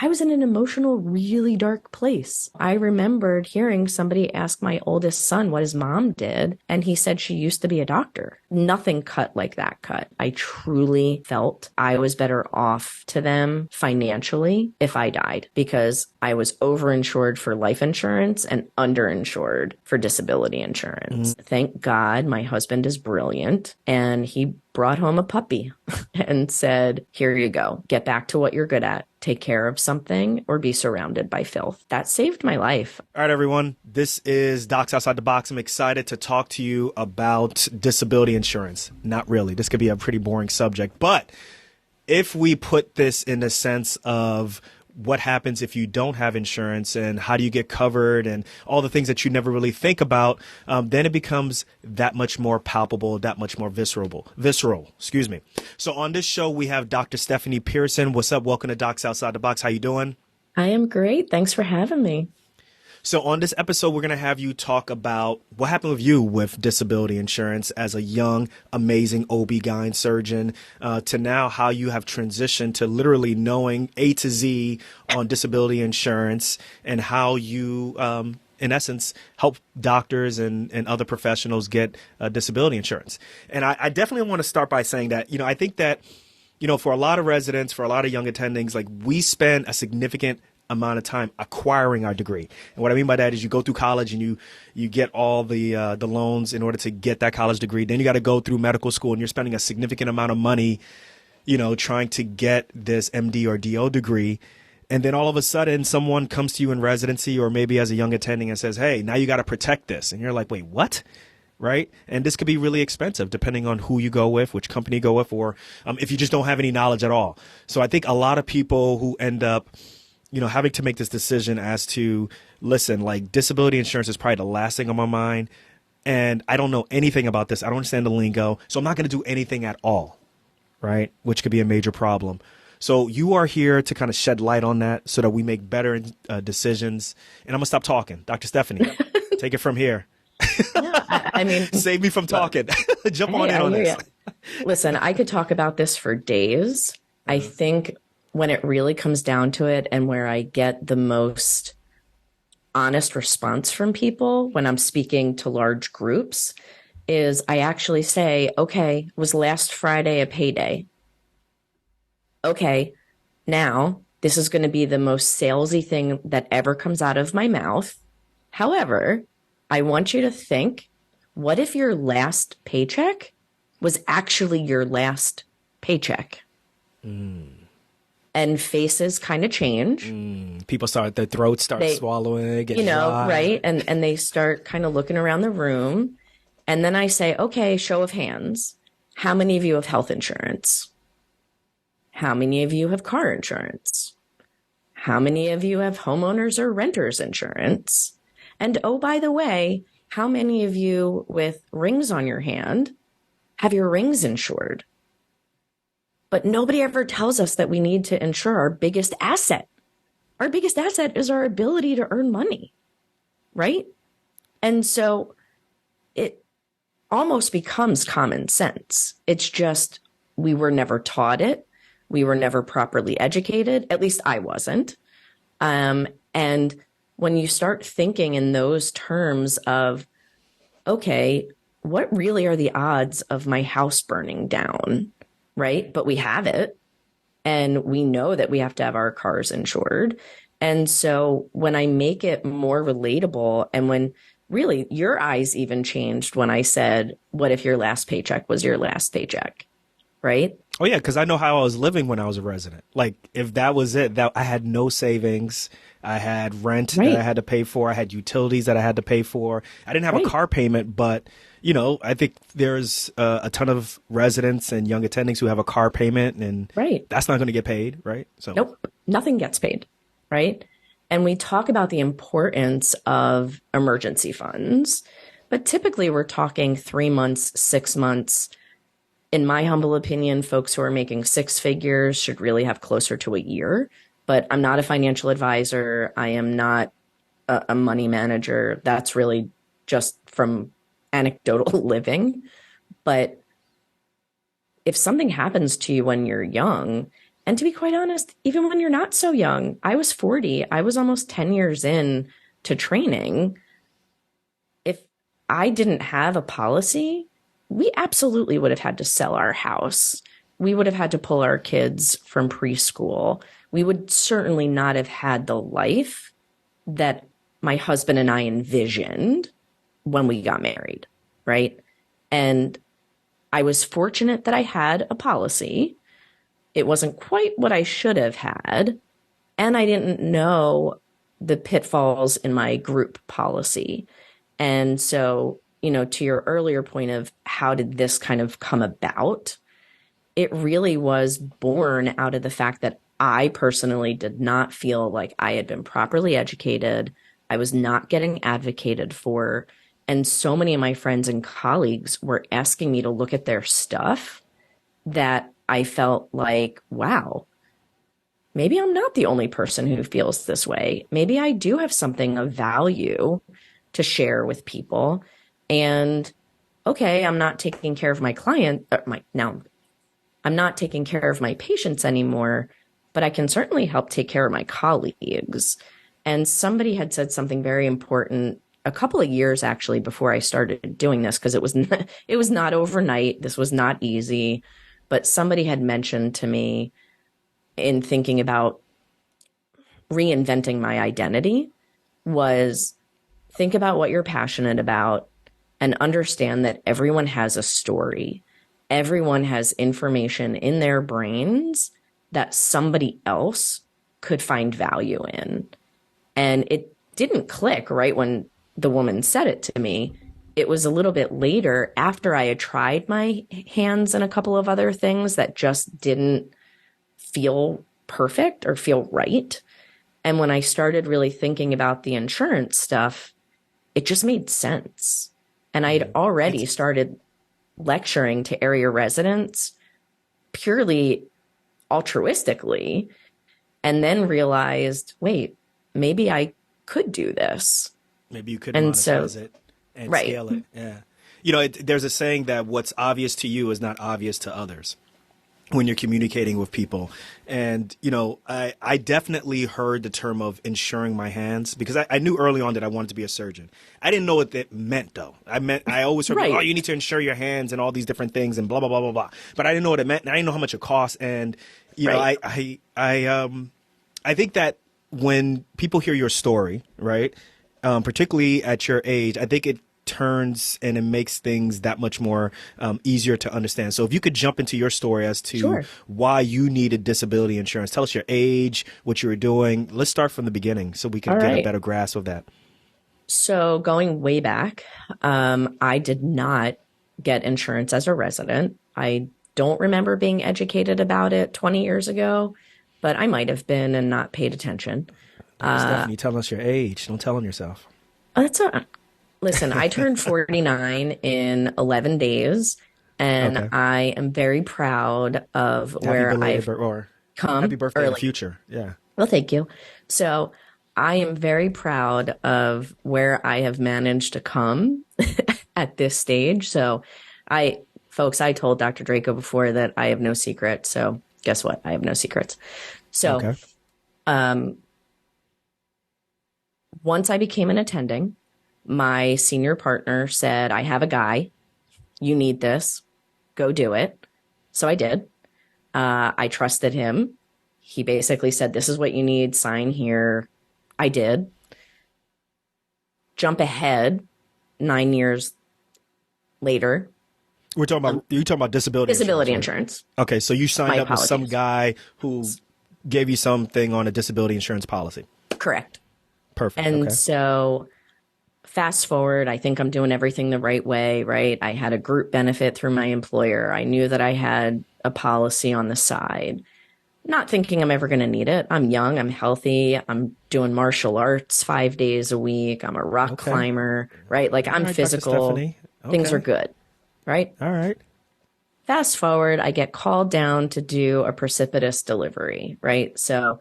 I was in an emotional, really dark place. I remembered hearing somebody ask my oldest son what his mom did, and he said she used to be a doctor. Nothing cut like that cut. I truly felt I was better off to them financially if I died because I was overinsured for life insurance and underinsured for disability insurance. Thank God my husband is brilliant and he brought home a puppy and said, here you go. Get back to what you're good at. Take care of something or be surrounded by filth. That saved my life. All right, everyone. This is Docs Outside the Box. I'm excited to talk to you about disability insurance. Not really. This could be a pretty boring subject. But if we put this in the sense of what happens if you don't have insurance and how do you get covered and all the things that you never really think about, then it becomes that much more palpable, that much more visceral, excuse me. So on this show, we have Dr. Stephanie Pearson. What's up? Welcome to Docs Outside the Box. How you doing? I am great. Thanks for having me. So on this episode, we're going to have you talk about what happened with you with disability insurance as a young, amazing OB-GYN surgeon to now how you have transitioned to literally knowing A to Z on disability insurance and how you, in essence, help doctors and other professionals get disability insurance. And I definitely want to start by saying that, I think that, for a lot of residents, for a lot of young attendings, like we spend a significant amount of time acquiring our degree. And what I mean by that is you go through college and you get all the loans in order to get that college degree. Then you got to go through medical school and you're spending a significant amount of money, trying to get this MD or DO degree. And then all of a sudden someone comes to you in residency or maybe as a young attending and says, hey, now you got to protect this. And you're like, wait, what? Right? And this could be really expensive depending on who you go with, which company you go with, or if you just don't have any knowledge at all. So I think a lot of people who end up having to make this decision as to, listen, like disability insurance is probably the last thing on my mind. And I don't know anything about this. I don't understand the lingo. So I'm not going to do anything at all. Right. Which could be a major problem. So you are here to kind of shed light on that so that we make better decisions. And I'm going to stop talking. Dr. Stephanie, take it from here. Yeah, I mean, save me from talking. Jump on in on this. Listen, I could talk about this for days. I think when it really comes down to it and where I get the most honest response from people when I'm speaking to large groups is I actually say, okay, was last Friday a payday? Okay, now this is going to be the most salesy thing that ever comes out of my mouth. However, I want you to think, what if your last paycheck was actually your last paycheck? And faces kind of change. People their throats start swallowing, get dry. Right? And they start kind of looking around the room. And then I say, okay, show of hands. How many of you have health insurance? How many of you have car insurance? How many of you have homeowners or renters insurance? And oh, by the way, how many of you with rings on your hand have your rings insured? But nobody ever tells us that we need to insure our biggest asset. Our biggest asset is our ability to earn money, right? And so it almost becomes common sense. It's just we were never taught it. We were never properly educated. At least I wasn't. And when you start thinking in those terms of, okay, what really are the odds of my house burning down? Right? But we have it. And we know that we have to have our cars insured. And so when I make it more relatable and when really your eyes even changed when I said, what if your last paycheck was your last paycheck? Right? Oh, yeah. Because I know how I was living when I was a resident. Like if that was it, that I had no savings. I had rent that I had to pay for. I had utilities that I had to pay for. I didn't have a car payment, but I think there's a ton of residents and young attendings who have a car payment and that's not going to get paid, right? So nope, nothing gets paid, right? And we talk about the importance of emergency funds, but typically we're talking 3 months, 6 months. In my humble opinion, folks who are making six figures should really have closer to a year, but I'm not a financial advisor. I am not a money manager. That's really just from anecdotal living. But if something happens to you when you're young And to be quite honest, even when you're not so young, I was 40, I was almost 10 years in to training. If I didn't have a policy, we absolutely would have had to sell our house. We would have had to pull our kids from preschool. We would certainly not have had the life that my husband and I envisioned when we got married, right? And I was fortunate that I had a policy. It wasn't quite what I should have had. And I didn't know the pitfalls in my group policy. And so, to your earlier point of how did this kind of come about, it really was born out of the fact that I personally did not feel like I had been properly educated. I was not getting advocated for. And so many of my friends and colleagues were asking me to look at their stuff that I felt like, wow, maybe I'm not the only person who feels this way. Maybe I do have something of value to share with people. And okay, I'm not taking care of my client, I'm not taking care of my patients anymore, but I can certainly help take care of my colleagues. And somebody had said something very important a couple of years actually before I started doing this, because it was not overnight. This was not easy, but somebody had mentioned to me in thinking about reinventing my identity was think about what you're passionate about and understand that everyone has a story. Everyone has information in their brains that somebody else could find value in. And it didn't click right when the woman said it to me. It was a little bit later after I had tried my hands and a couple of other things that just didn't feel perfect or feel right. And when I started really thinking about the insurance stuff, it just made sense. And I'd already started lecturing to area residents purely altruistically, and then realized, wait, maybe I could do this. Maybe you could monetize it and scale it. Yeah. There's a saying that what's obvious to you is not obvious to others when you're communicating with people. And, I definitely heard the term of insuring my hands because I knew early on that I wanted to be a surgeon. I didn't know what that meant, though. I always heard, oh, you need to insure your hands and all these different things and blah, blah, blah, blah, blah. But I didn't know what it meant. And I didn't know how much it cost. And, I think that when people hear your story, right, particularly at your age, I think it turns and it makes things that much more easier to understand. So if you could jump into your story as to why you needed disability insurance, tell us your age, what you were doing. Let's start from the beginning so we can get a better grasp of that. So going way back, I did not get insurance as a resident. I don't remember being educated about it 20 years ago, but I might have been and not paid attention. Stephanie, tell us your age. Don't tell them yourself. That's Listen, I turned 49 in 11 days, and I am very proud of where I've come. Happy birthday in the future. Yeah. Well, thank you. So I am very proud of where I have managed to come at this stage. So I told Dr. Draco before that I have no secret. So guess what? I have no secrets. So once I became an attending, my senior partner said, I have a guy. You need this. Go do it. So I did. I trusted him. He basically said, this is what you need. Sign here. I did. Jump ahead 9 years later. You're talking about disability insurance. Right? Okay. So you signed up with some guy who gave you something on a disability insurance policy. Correct. Perfect. And so fast forward, I think I'm doing everything the right way, right? I had a group benefit through my employer. I knew that I had a policy on the side, not thinking I'm ever going to need it. I'm young. I'm healthy. I'm doing martial arts 5 days a week. I'm a rock climber, right? Like I'm physical. Things are good, right? All right. Fast forward, I get called down to do a precipitous delivery, right? So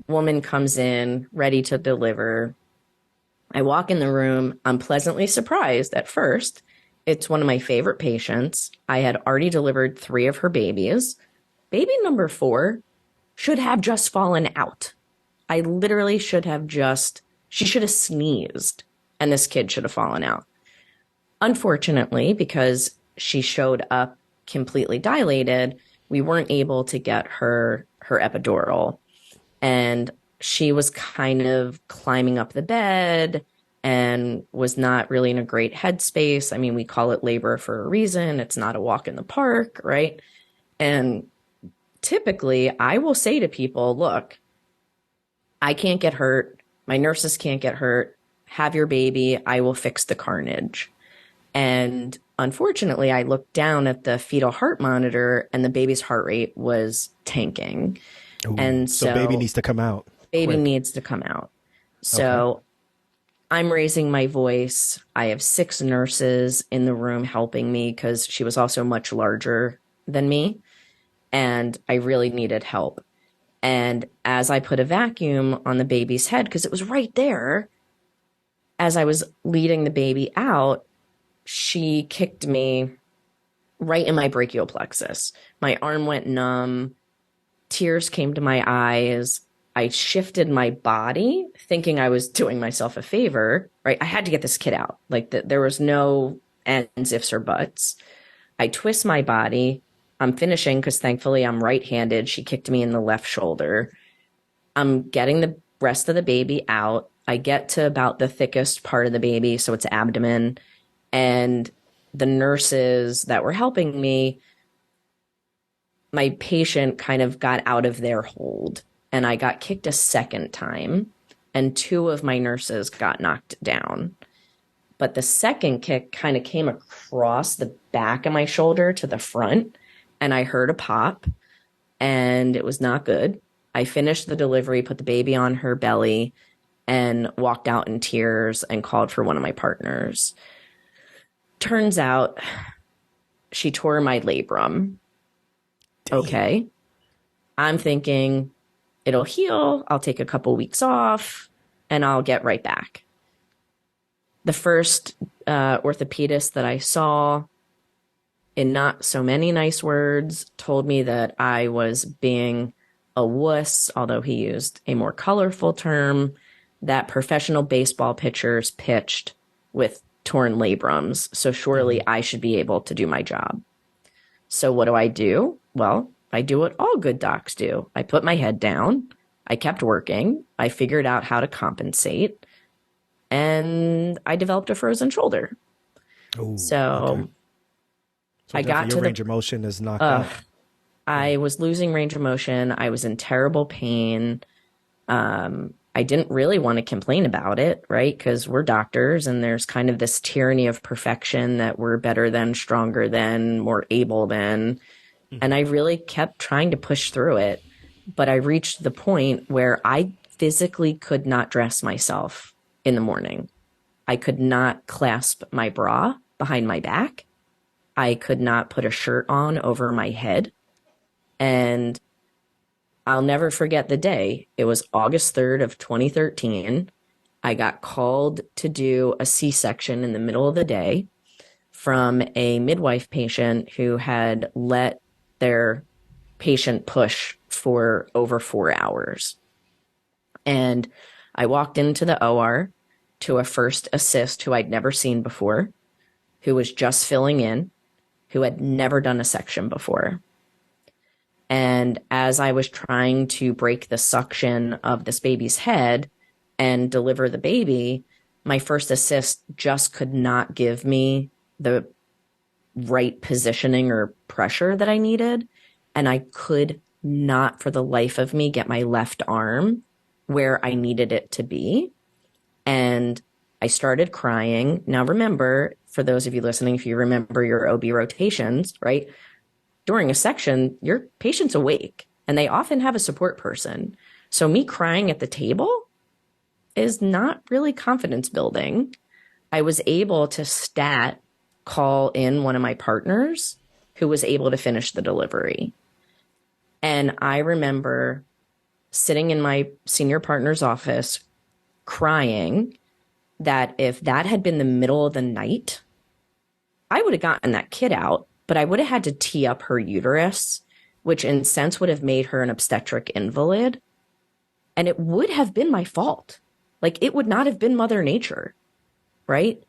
woman comes in ready to deliver. I walk in the room. I'm pleasantly surprised at first. It's one of my favorite patients. I had already delivered 3 of her babies. Baby number 4 should have just fallen out. I literally should have just, she should have sneezed and this kid should have fallen out. Unfortunately, because she showed up completely dilated, we weren't able to get her epidural. And she was kind of climbing up the bed and was not really in a great headspace. I mean, we call it labor for a reason. It's not a walk in the park, right? And typically, I will say to people, look, I can't get hurt. My nurses can't get hurt. Have your baby. I will fix the carnage. And unfortunately, I looked down at the fetal heart monitor and the baby's heart rate was tanking. Ooh, And so baby needs to come out. Baby quick. needs to come out. So okay. I'm raising my voice. I have 6 nurses in the room helping me because she was also much larger than me. And I really needed help. And as I put a vacuum on the baby's head, because it was right there, as I was leading the baby out, she kicked me right in my brachial plexus. My arm went numb. Tears came to my eyes. I shifted my body thinking I was doing myself a favor, right? I had to get this kid out. Like there was no ands, ifs, or buts. I twist my body. I'm finishing because thankfully I'm right-handed. She kicked me in the left shoulder. I'm getting the rest of the baby out. I get to about the thickest part of the baby, so it's abdomen. And the nurses that were helping me, my patient kind of got out of their hold. And I got kicked a second time. And 2 of my nurses got knocked down. But the second kick kind of came across the back of my shoulder to the front. And I heard a pop. And it was not good. I finished the delivery, put the baby on her belly, and walked out in tears and called for one of my partners. Turns out she tore my labrum. Damn. Okay. I'm thinking it'll heal. I'll take a couple weeks off and I'll get right back. The first orthopedist that I saw, in not so many nice words, told me that I was being a wuss, although he used a more colorful term, that professional baseball pitchers pitched with torn labrums, so surely I should be able to do my job. So what do? Well, I do what all good docs do. I put my head down. I kept working. I figured out how to compensate. And I developed a frozen shoulder. Ooh, so okay. I got to your range of motion is knocked out. I was losing range of motion. I was in terrible pain. I didn't really want to complain about it, right? Because we're doctors and there's kind of this tyranny of perfection that we're better than, stronger than, more able than. Mm-hmm. And I really kept trying to push through it. But I reached the point where I physically could not dress myself in the morning. I could not clasp my bra behind my back. I could not put a shirt on over my head. And I'll never forget the day. It was August 3rd of 2013. I got called to do a C-section in the middle of the day from a midwife patient who had let their patient push for over 4 hours. And I walked into the OR to a first assist who I'd never seen before, who was just filling in, who had never done a section before. And as I was trying to break the suction of this baby's head and deliver the baby, my first assist just could not give me the right positioning or pressure that I needed. And I could not for the life of me get my left arm where I needed it to be. And I started crying. Now remember, for those of you listening, if you remember your OB rotations, right? During a section, your patient's awake and they often have a support person. So me crying at the table is not really confidence building. I was able to call in one of my partners who was able to finish the delivery. And I remember sitting in my senior partner's office crying that if that had been the middle of the night, I would have gotten that kid out, but I would have had to tee up her uterus which in sense would have made her an obstetric invalid. And it would have been my fault. Like, it would not have been Mother Nature, right?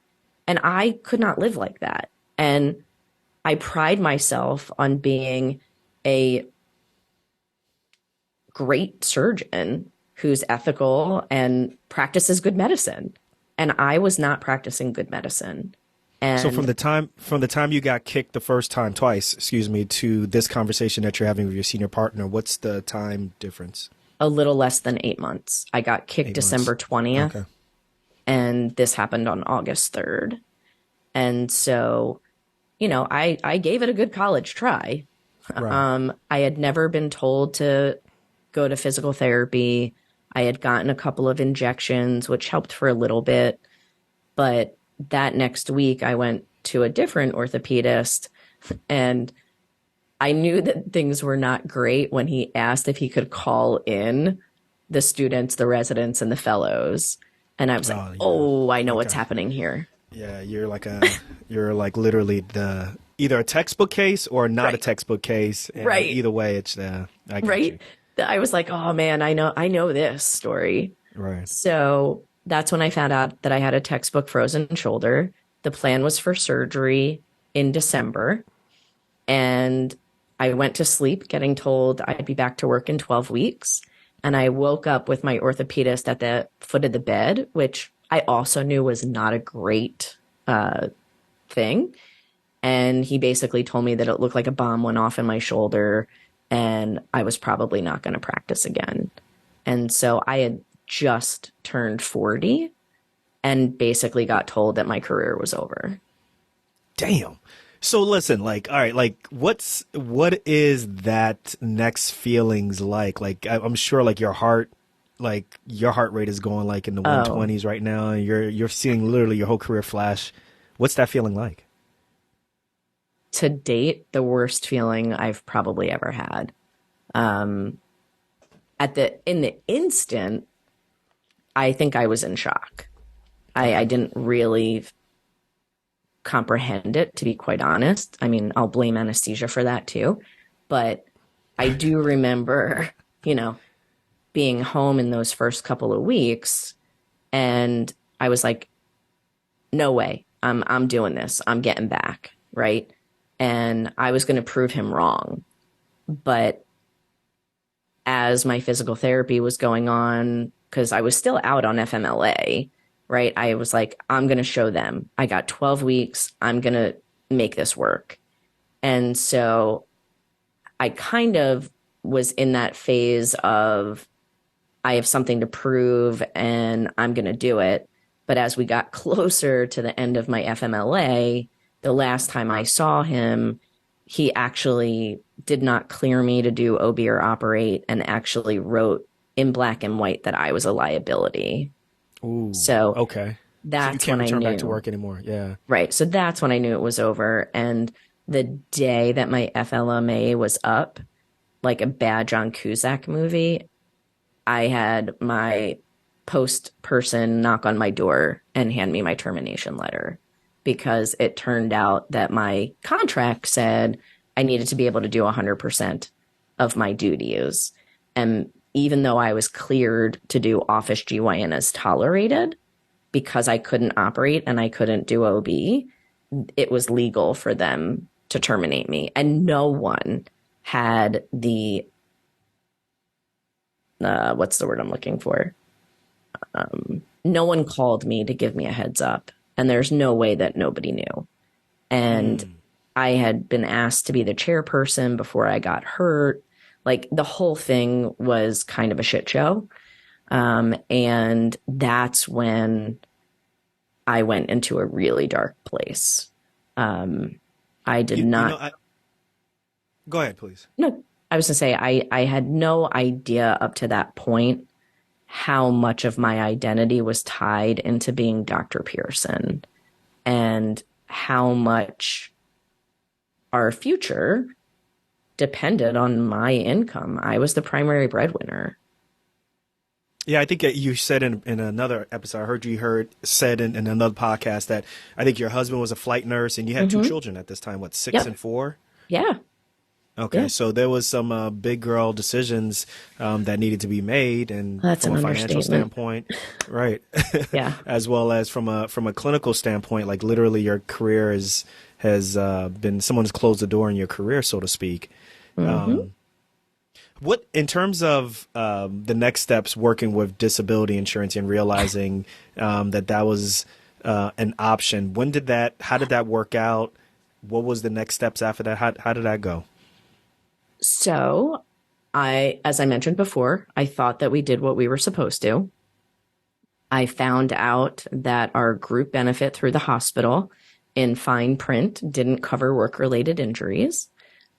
And I could not live like that. And I pride myself on being a great surgeon who's ethical and practices good medicine. And I was not practicing good medicine. And So from the time you got kicked the first time, twice, excuse me, to this conversation that you're having with your senior partner, what's the time difference? a little less than 8 months. I got kicked 8 months. December 20th, Okay. and this happened on August 3rd. And so, I gave it a good college try. Right. I had never been told to go to physical therapy. I had gotten a couple of injections, which helped for a little bit. But that next week, I went to a different orthopedist, and I knew that things were not great when he asked if he could call in the students, the residents, and the fellows. And I was like, Oh, yeah. oh, I know what's Okay. happening here. Yeah, you're like literally either a textbook case or not a Right. textbook case. And Right. either way, it's I got you. Right. I was like, oh man, I know this story. Right. So that's when I found out that I had a textbook frozen shoulder. The plan was for surgery in December. And I went to sleep getting told I'd be back to work in 12 weeks. And I woke up with my orthopedist at the foot of the bed, which I also knew was not a great thing. And he basically told me that it looked like a bomb went off in my shoulder and I was probably not going to practice again. And so I had just turned 40 and basically got told that my career was over. Damn. So listen, like, all right, like, what is that next feelings like? Like, I'm sure, like, your heart rate is going like in the 120s right now, and you're seeing literally your whole career flash. What's that feeling like? To date, the worst feeling I've probably ever had. In the instant, I think I was in shock. I didn't really comprehend it, to be quite honest. I mean, I'll blame anesthesia for that too. But I do remember, being home in those first couple of weeks, and I was like, no way, I'm doing this. I'm getting back, right? And I was going to prove him wrong. But as my physical therapy was going on, because I was still out on FMLA, right? I was like, I'm going to show them. I got 12 weeks. I'm going to make this work. And so I kind of was in that phase of, I have something to prove and I'm going to do it. But as we got closer to the end of my FMLA, the last time I saw him, he actually did not clear me to do OB or operate and actually wrote in black and white that I was a liability. Ooh. So Okay. that's So you when I can't return knew. back to work anymore. Yeah. Right. So that's when I knew it was over. And the day that my FLMA was up, like a bad John Cusack movie, I had my post person knock on my door and hand me my termination letter, because it turned out that my contract said I needed to be able to do 100% of my duties. And even though I was cleared to do office GYN as tolerated, because I couldn't operate and I couldn't do OB, it was legal for them to terminate me. And no one had the, what's the word I'm looking for? No one called me to give me a heads up. And there's no way that nobody knew. And I had been asked to be the chairperson before I got hurt. Like, the whole thing was kind of a shit show. And that's when I went into a really dark place. I did not. Go ahead, please. No, I was going to say, I had no idea up to that point how much of my identity was tied into being Dr. Pearson, and how much our future depended on my income. I was the primary breadwinner. Yeah, I think you said in another episode, I heard you said in another podcast that I think your husband was a flight nurse and you had two children at this time, what, 6 Yep. and 4? Yeah. Okay, Yeah, so there was some big girl decisions that needed to be made, and that's from an a financial understatement. standpoint, right, Yeah. as well as from a clinical standpoint, like literally your career has been someone has closed the door in your career, so to speak. Hmm. What in terms of the next steps working with disability insurance and realizing that was an option? When did that? How did that work out? What was the next steps after that? How did that go? So as I mentioned before, I thought that we did what we were supposed to. I found out that our group benefit through the hospital in fine print didn't cover work-related injuries.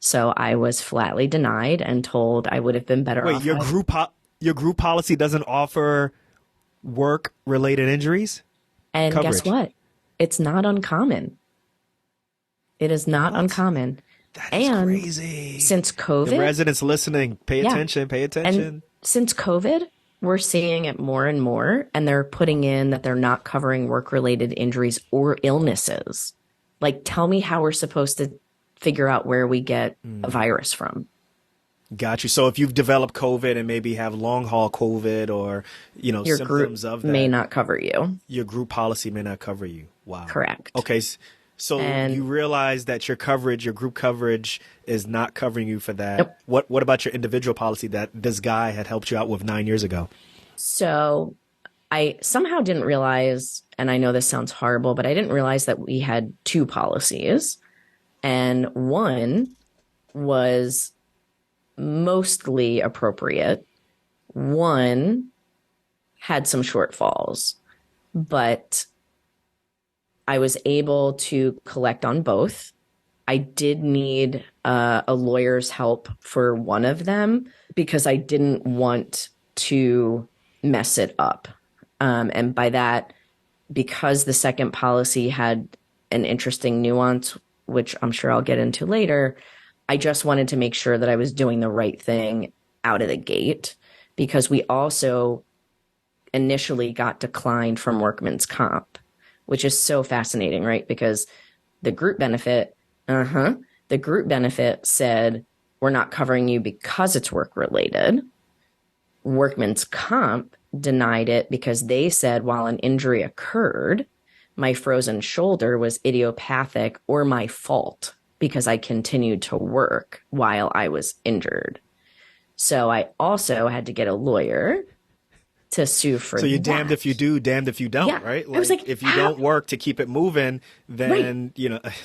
So I was flatly denied and told I would have been better Wait, off had. your group policy doesn't offer work related injuries And guess coverage. what? It's not uncommon. It is not What? uncommon. That is And crazy. since The COVID, residents listening, pay yeah. attention, pay And attention. since COVID, we're seeing it more and more, and they're putting in that they're not covering work-related injuries or illnesses. Like, tell me how we're supposed to figure out where we get a virus from. Got you. So if you've developed COVID and maybe have long haul COVID or, Your group symptoms of may that, not cover you. your group policy may not cover you. Wow. Correct. Okay. So you And realize that your coverage, your group coverage is not covering you for that. nope. What about your individual policy that this guy had helped you out with 9 years ago? So I somehow didn't realize, and I know this sounds horrible, but I didn't realize that we had two policies. And one was mostly appropriate. One had some shortfalls, but I was able to collect on both. I did need a lawyer's help for one of them because I didn't want to mess it up. And by that, because the second policy had an interesting nuance, which I'm sure I'll get into later, I just wanted to make sure that I was doing the right thing out of the gate because we also initially got declined from workman's comp, which is so fascinating, right? Because the group benefit, the group benefit said, we're not covering you because it's work related. Workman's comp denied it because they said while an injury occurred, my frozen shoulder was idiopathic or my fault because I continued to work while I was injured. So I also had to get a lawyer to sue for So you're that. damned if you do, damned if you don't, Yeah. right? I was like, if you how? don't work to keep it moving, Right. then,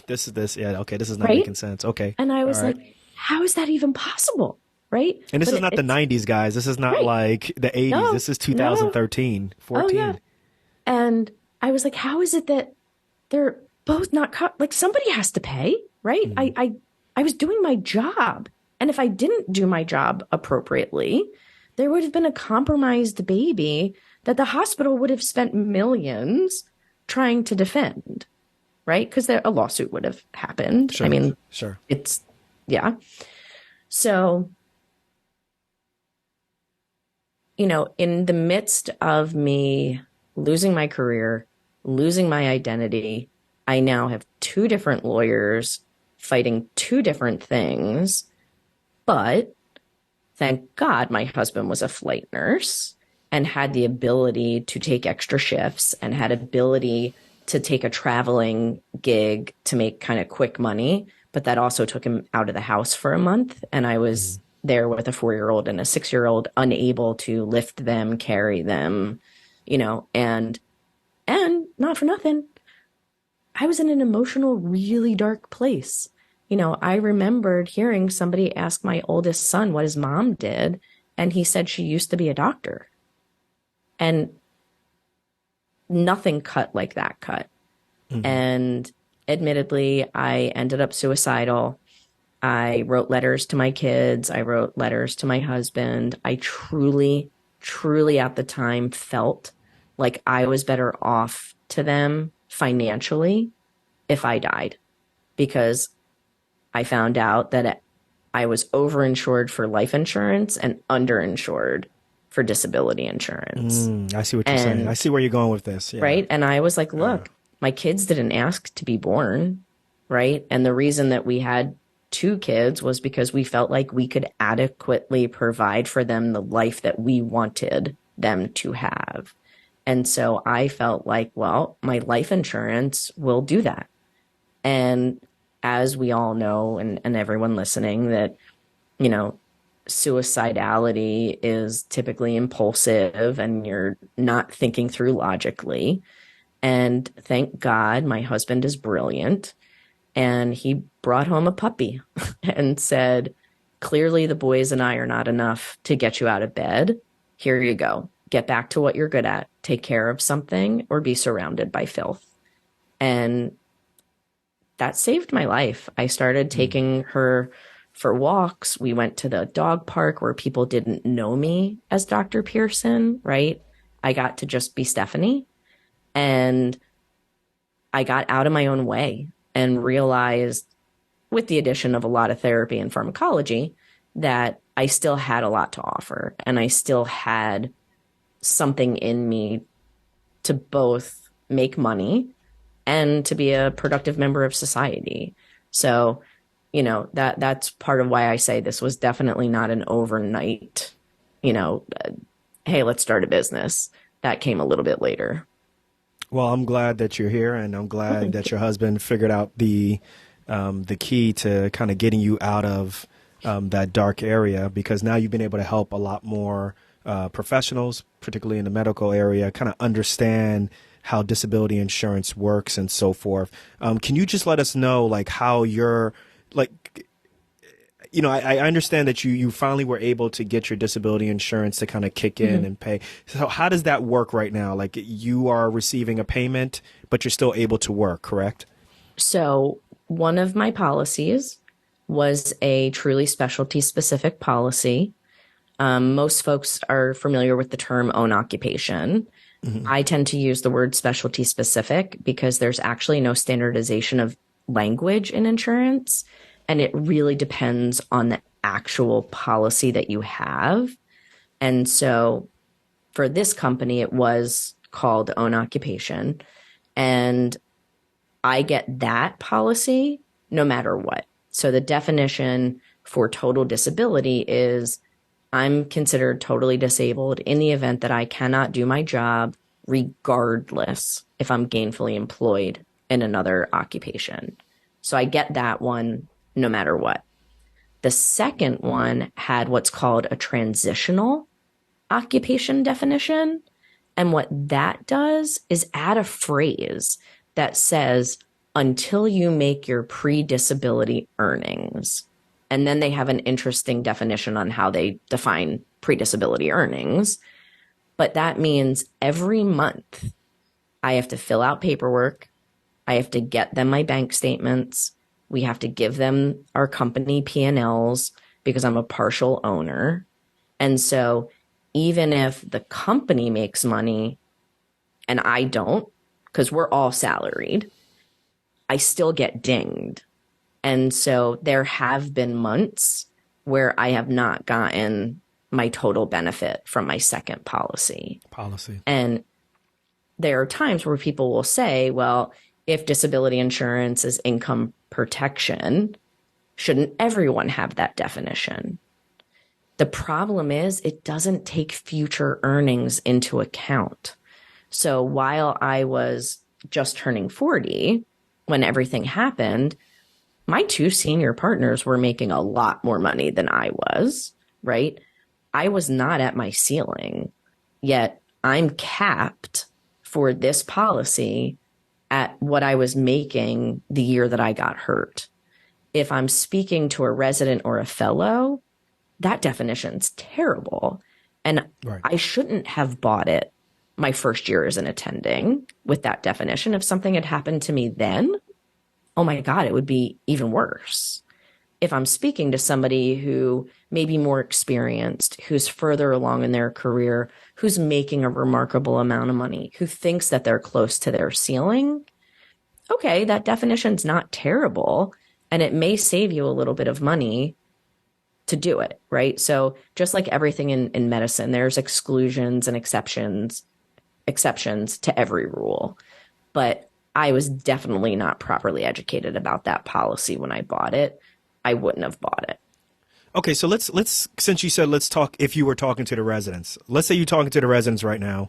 this is this. Yeah. Okay. This is not Right. making sense. Okay. And I All was right. like, how is that even possible? Right. And this But is not the it's 90s, guys. This is not right. like the 80s. No, This is no. 2013, Oh, 14. yeah. And I was like, how is it that they're both not like somebody has to pay, right? I was doing my job. And if I didn't do my job appropriately, there would have been a compromised baby that the hospital would have spent millions trying to defend, right? Because a lawsuit would have happened. Sure. I mean, Sure. yeah. So, in the midst of me losing my career, losing my identity, I now have two different lawyers fighting two different things. But thank God my husband was a flight nurse and had the ability to take extra shifts and had ability to take a traveling gig to make kind of quick money. But that also took him out of the house for a month. And I was there with a 4-year-old and a 6-year-old, unable to lift them, carry them, and not for nothing, I was in an emotional, really dark place. I remembered hearing somebody ask my oldest son what his mom did, and he said she used to be a doctor. And nothing cut like that cut. And admittedly, I ended up suicidal. I wrote letters to my kids. I wrote letters to my husband. I truly, truly at the time felt like I was better off to them financially if I died because I found out that I was overinsured for life insurance and underinsured for disability insurance. I see what you're saying. And I see where you're going with this. Yeah. right. And I was like, look, my kids didn't ask to be born. Right. And the reason that we had 2 kids was because we felt like we could adequately provide for them the life that we wanted them to have. And so I felt like, well, my life insurance will do that. And as we all know, and everyone listening, that, you know, suicidality is typically impulsive and you're not thinking through logically. And thank God my husband is brilliant. And he brought home a puppy and said, clearly the boys and I are not enough to get you out of bed. Here you go. Get back to what you're good at. Take care of something or be surrounded by filth. And that saved my life. I started taking her for walks. We went to the dog park where people didn't know me as Dr. Pearson, right? I got to just be Stephanie. And I got out of my own way and realized, with the addition of a lot of therapy and pharmacology, that I still had a lot to offer. And I still had something in me to both make money and to be a productive member of society. So, you know, that's part of why I say this was definitely not an overnight, hey, let's start a business. That came a little bit later. Well, I'm glad that you're here, and I'm glad that your husband figured out the key to kind of getting you out of that dark area, because now you've been able to help a lot more professionals, particularly in the medical area, kind of understand how disability insurance works and so forth. Can you just let us know, like, how you're, like, I understand that you finally were able to get your disability insurance to kind of kick in and pay. So how does that work right now? Like, you are receiving a payment, but you're still able to work, correct? So one of my policies was a truly specialty specific policy. Most folks are familiar with the term own occupation. I tend to use the word specialty specific because there's actually no standardization of language in insurance. And it really depends on the actual policy that you have. And so for this company, it was called own occupation. And I get that policy no matter what. So the definition for total disability is I'm considered totally disabled in the event that I cannot do my job, regardless if I'm gainfully employed in another occupation. So I get that one no matter what. The second one had what's called a transitional occupation definition. And what that does is add a phrase that says, until you make your pre-disability earnings. And then they have an interesting definition on how they define pre-disability earnings. But that means every month I have to fill out paperwork. I have to get them my bank statements. We have to give them our company P&Ls because I'm a partial owner. And so even if the company makes money and I don't, because we're all salaried, I still get dinged. And so there have been months where I have not gotten my total benefit from my second policy. And there are times where people will say, well, if disability insurance is income protection, shouldn't everyone have that definition? The problem is it doesn't take future earnings into account. So while I was just turning 40, when everything happened, my 2 senior partners were making a lot more money than I was, right? I was not at my ceiling, yet I'm capped for this policy at what I was making the year that I got hurt. If I'm speaking to a resident or a fellow, that definition's terrible. And I shouldn't have bought it my first year as an attending with that definition. If something had happened to me then, oh my God, it would be even worse. If I'm speaking to somebody who may be more experienced, who's further along in their career, who's making a remarkable amount of money, who thinks that they're close to their ceiling, okay, that definition's not terrible, and it may save you a little bit of money to do it, right? So just like everything in medicine, there's exclusions and exceptions to every rule. But I was definitely not properly educated about that policy when I bought it. I wouldn't have bought it. Okay, so let's since you said let's talk if you were talking to the residents. Let's say you're talking to the residents right now,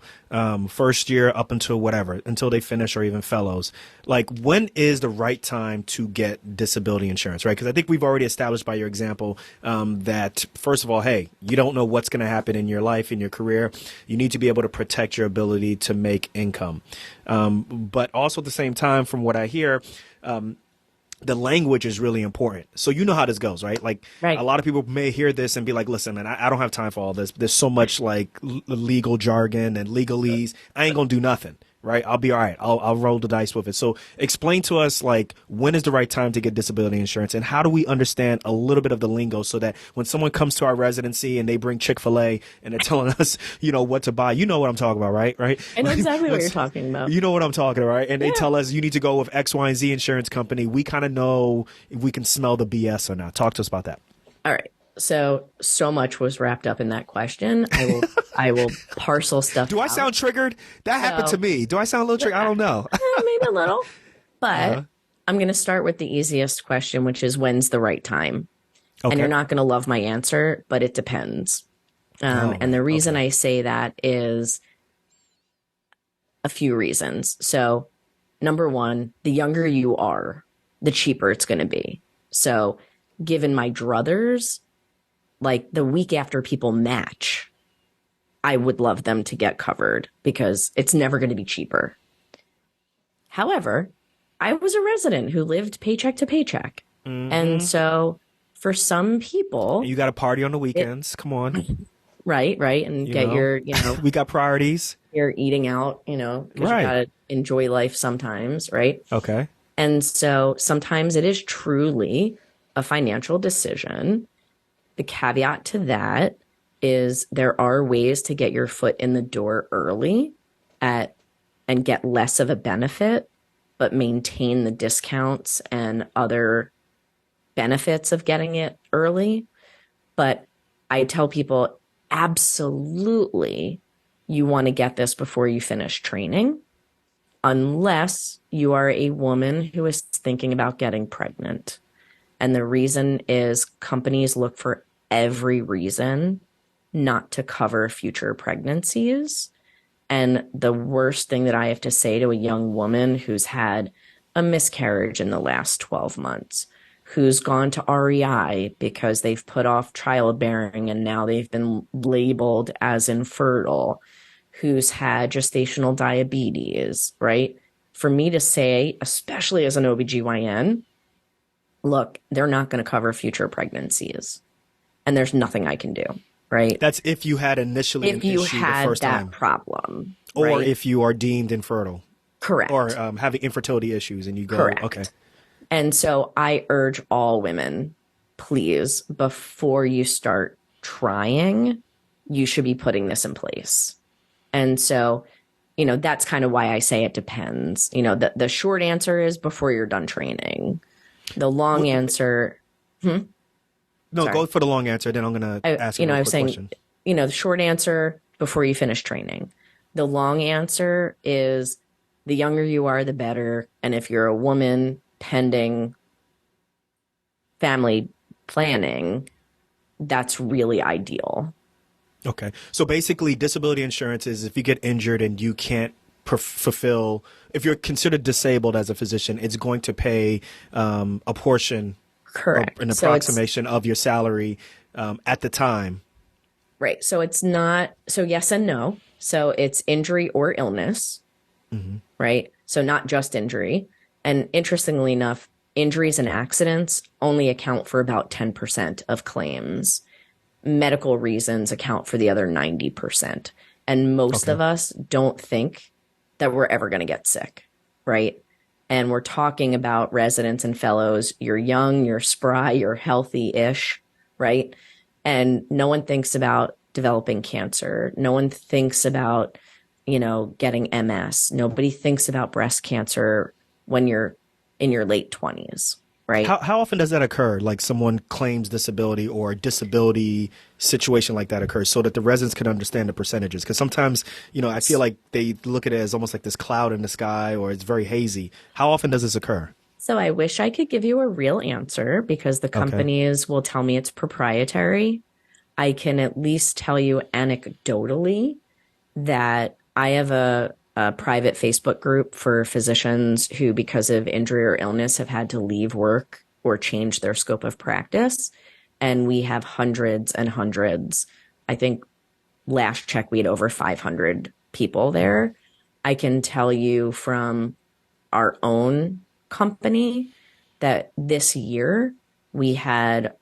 first year up until whatever, until they finish or even fellows. Like, when is the right time to get disability insurance, right? Because I think we've already established by your example that, first of all, hey, you don't know what's going to happen in your life, in your career. You need to be able to protect your ability to make income. But also at the same time, from what I hear, the language is really important. So you know how this goes, right? Like Right. a lot of people may hear this and be like, listen, man, I don't have time for all this. There's so much like legal jargon and legalese. I ain't going to do nothing, right? I'll be all right. I'll roll the dice with it. So explain to us, like, when is the right time to get disability insurance, and how do we understand a little bit of the lingo so that when someone comes to our residency and they bring Chick-fil-A and they're telling us, you know, what to buy, you know what I'm talking about, right? Right. I know exactly what you're talking about. You know what I'm talking about, right? And they tell us you need to go with X, Y, and Z insurance company. We kind of know if we can smell the BS or not. Talk to us about that. All right. So much was wrapped up in that question. I will parcel stuff Do I out. sound triggered? That happened to me. Do I sound a little triggered? I don't know. Maybe a little. But I'm going to start with the easiest question, which is when's the right time? Okay. And you're not going to love my answer, but it depends. And the reason I say that is a few reasons. So, number one, the younger you are, the cheaper it's going to be. So, given my druthers, like the week after people match, I would love them to get covered because it's never going to be cheaper. However, I was a resident who lived paycheck to paycheck. And so for some people, You got to party on the weekends. Come on. right. And get know. your, We got priorities. you're eating out, because Right. you got to enjoy life sometimes. Right. Okay. And so sometimes it is truly a financial decision. The caveat to that is there are ways to get your foot in the door early and get less of a benefit, but maintain the discounts and other benefits of getting it early. But I tell people, absolutely, you want to get this before you finish training, unless you are a woman who is thinking about getting pregnant. And the reason is companies look for every reason not to cover future pregnancies. And the worst thing that I have to say to a young woman who's had a miscarriage in the last 12 months, who's gone to REI because they've put off childbearing and now they've been labeled as infertile, who's had gestational diabetes, right? For me to say, especially as an OBGYN, look, they're not going to cover future pregnancies. And there's nothing I can do, right? That's if you had initially If an you issue had the first that time. problem, Or right? if you are deemed infertile. Correct. Or having infertility issues and you go, Correct. okay. And so I urge all women, please, before you start trying, you should be putting this in place. And so, that's kind of why I say it depends. The short answer is before you're done training. The long answer, No, Sorry. go for the long answer. Then I'm going to ask you a I quick was saying, question. the short answer before you finish training. The long answer is the younger you are, the better. And if you're a woman pending family planning, that's really ideal. Okay. So basically, disability insurance is if you get injured and you can't fulfill, if you're considered disabled as a physician, it's going to pay a portion, Correct. an So it's- approximation of your salary at the time. Right. So it's not, so yes and no. So it's injury or illness, right? So not just injury. And interestingly enough, injuries and accidents only account for about 10% of claims. Medical reasons account for the other 90%. And most of us don't think that we're ever going to get sick, right? And we're talking about residents and fellows. You're young, you're spry, you're healthy-ish, right? And no one thinks about developing cancer. No one thinks about, getting MS. Nobody thinks about breast cancer when you're in your late 20s, right? How often does that occur? Like someone claims disability or a disability situation like that occurs so that the residents can understand the percentages? Because sometimes, I feel like they look at it as almost like this cloud in the sky or it's very hazy. How often does this occur? So I wish I could give you a real answer because the Okay. companies will tell me it's proprietary. I can at least tell you anecdotally that I have a private Facebook group for physicians who, because of injury or illness, have had to leave work or change their scope of practice. And we have hundreds and hundreds. I think last check we had over 500 people there. I can tell you from our own company that this year we had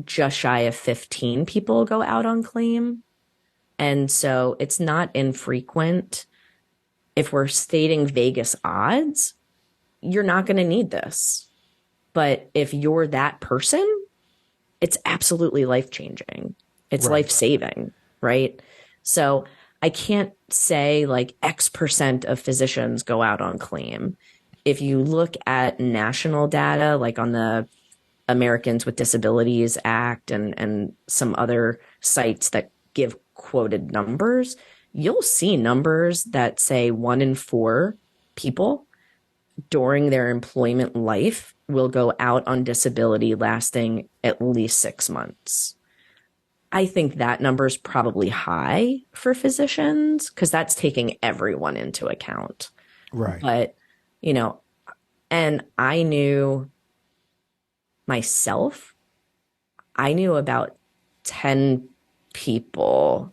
just shy of 15 people go out on claim. And so it's not infrequent. If we're stating Vegas odds, you're not going to need this. But if you're that person, it's absolutely life changing. It's Right. life saving, right? So I can't say like X% of physicians go out on claim. If you look at national data, like on the Americans with Disabilities Act and some other sites that give quoted numbers, you'll see numbers that say 1 in 4 people during their employment life will go out on disability lasting at least 6 months. I think that number is probably high for physicians because that's taking everyone into account. Right. But, you know, and I knew myself, I knew about 10 people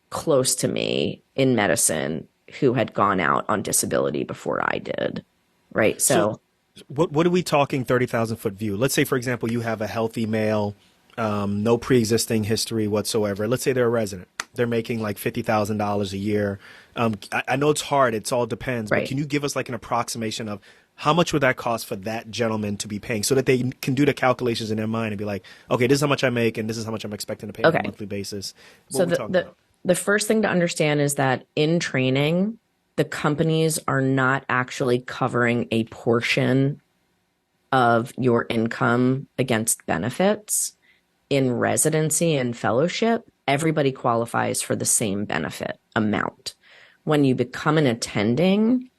close to me in medicine who had gone out on disability before I did. Right. So So, what are we talking 30,000 foot view? Let's say, for example, you have a healthy male, no pre-existing history whatsoever. Let's say they're a resident. They're making like $50,000 a year. I know it's hard. It's all depends. But right. can you give us like an approximation of how much would that cost for that gentleman to be paying so that they can do the calculations in their mind and be like, okay, this is how much I make and this is how much I'm expecting to pay on a Okay. monthly basis. What So are we talking about? the first thing to understand is that in training, the companies are not actually covering a portion of your income against benefits. In residency and fellowship, everybody qualifies for the same benefit amount. When you become an attending,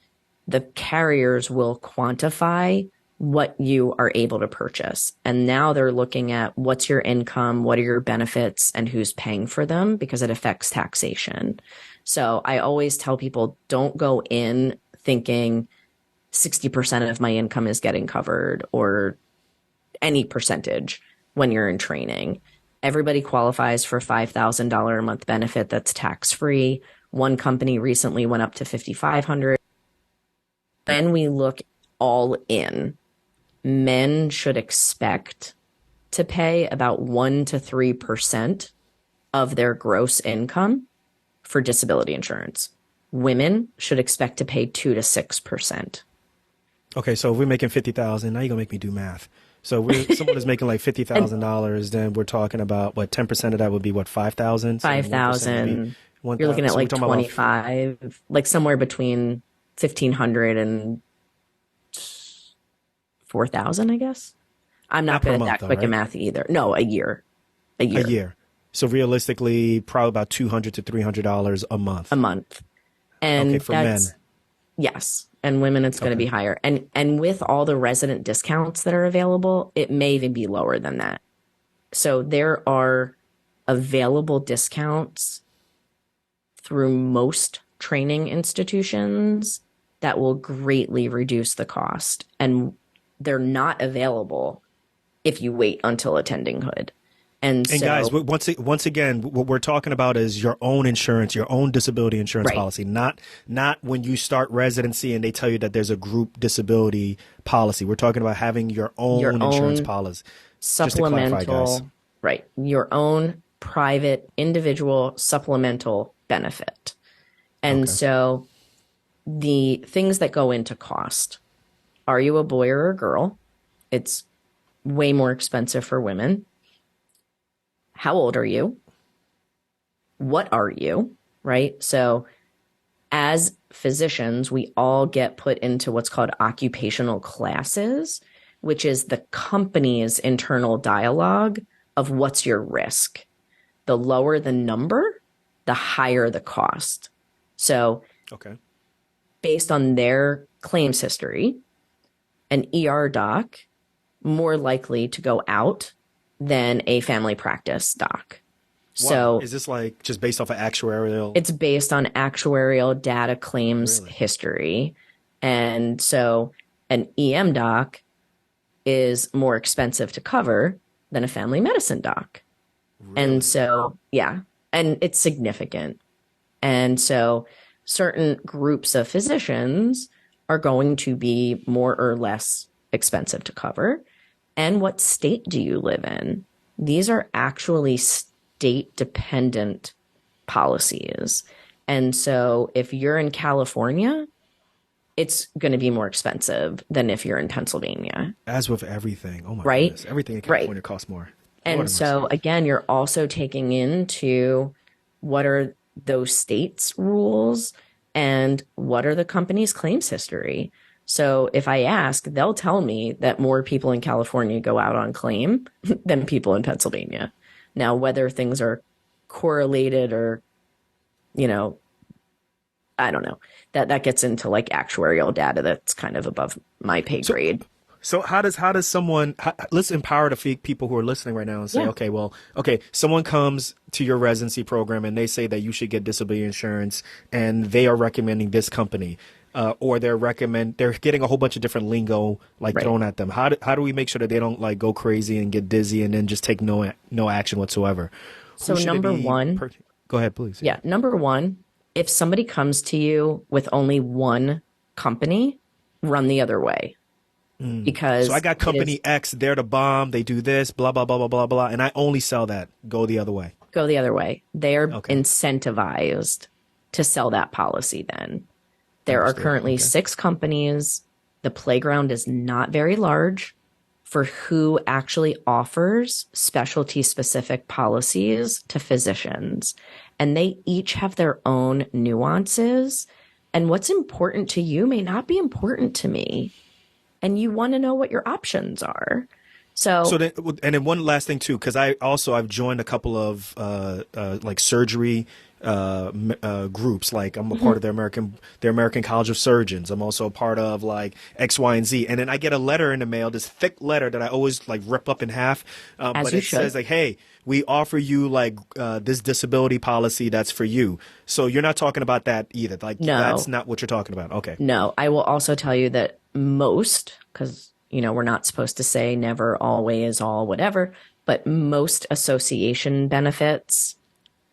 the carriers will quantify what you are able to purchase. And now they're looking at what's your income, what are your benefits, and who's paying for them because it affects taxation. So I always tell people don't go in thinking 60% of my income is getting covered or any percentage when you're in training. Everybody qualifies for $5,000 a month benefit that's tax free. One company recently went up to 5,500. Then we look all in. Men should expect to pay about 1 to 3% of their gross income for disability insurance. Women should expect to pay 2 to 6%. Okay, so if we're making 50,000, now you're gonna make me do math. So we're someone is making like fifty And thousand dollars, then we're talking about what 10% of that would be what 5,000. So 1% would be 5,000, you're looking 1,000. at So we're like talking about 25, like somewhere between 1,500 and 4,000, I guess. I'm not not per good at month that though, quick in right? math either. No, a year, a A year, year. So realistically, probably about $200 to $300 a a month. month. Okay, And for that's, men. yes. And women, it's going to Okay. be higher. And with all the resident discounts that are available, it may even be lower than that. So there are available discounts through most training institutions that will greatly reduce the cost. And they're not available if you wait until attendinghood. And And guys, so, once again, what we're talking about is your own insurance, your own disability insurance right, policy, not when you start residency and they tell you that there's a group disability policy. We're talking about having your your own insurance own policy. Just to clarify, guys. supplemental, right, your own private individual supplemental benefit. And Okay. so the things that go into cost, are you a boy or a girl? It's way more expensive for women. How old are you? What are you? Right? So as physicians, we all get put into what's called occupational classes, which is the company's internal dialogue of what's your risk. The lower the number, the higher the cost. So Okay. based on their claims history, an ER doc more likely to go out than a family practice doc. Wow. So Is this like just based off of actuarial? it's based on actuarial data claims Really? history. And so an EM doc is more expensive to cover than a family medicine doc. And Really? so, yeah, and it's significant. And so certain groups of physicians are going to be more or less expensive to cover. And what state do you live in? These are actually state dependent policies. And so if you're in California, it's going to be more expensive than if you're in Pennsylvania, As with everything. Oh my right? goodness. Everything in Right. California costs more. Lord And have mercy. so again, you're also taking into what are those states' rules and what are the company's claims history. So if I ask, they'll tell me that more people in California go out on claim than people in Pennsylvania. Now, whether things are correlated or, you know, I don't know. That gets into like actuarial data that's kind of above my pay So, grade. so how does someone, let's empower the people who are listening right now and say, Yeah. okay, well, okay, someone comes to your residency program and they say that you should get disability insurance and they are recommending this company. Or they're getting a whole bunch of different lingo like Right. thrown at them. How do we make sure that they don't like go crazy and get dizzy and then just take no action whatsoever? Who So should they number be? one, Go ahead, please. yeah, number one, if somebody comes to you with only one company, run the other way So I because got it is company X, they're the bomb, they do this, blah blah blah blah blah blah, and I only sell that. Go the other way. go the other way. They are Okay, incentivized to sell that policy then. There are understood. currently Okay. 6 companies. The playground is not very large for who actually offers specialty specific policies to physicians. And they each have their own nuances. And what's important to you may not be important to me. And you want to know what your options are. So So, then, and then one last thing too, because I've joined a couple of like surgery groups. Like I'm a part of the American College of Surgeons. I'm also a part of like X, Y, and Z. And then I get a letter in the mail, this thick letter that I always like rip up in half. as But you it says should. like, hey, we offer you like this disability policy that's for you. So you're not talking about that either. Like that's No, not what you're talking about. Okay. no. I will also tell you that most, because, we're not supposed to say never, always, all, whatever, but most association benefits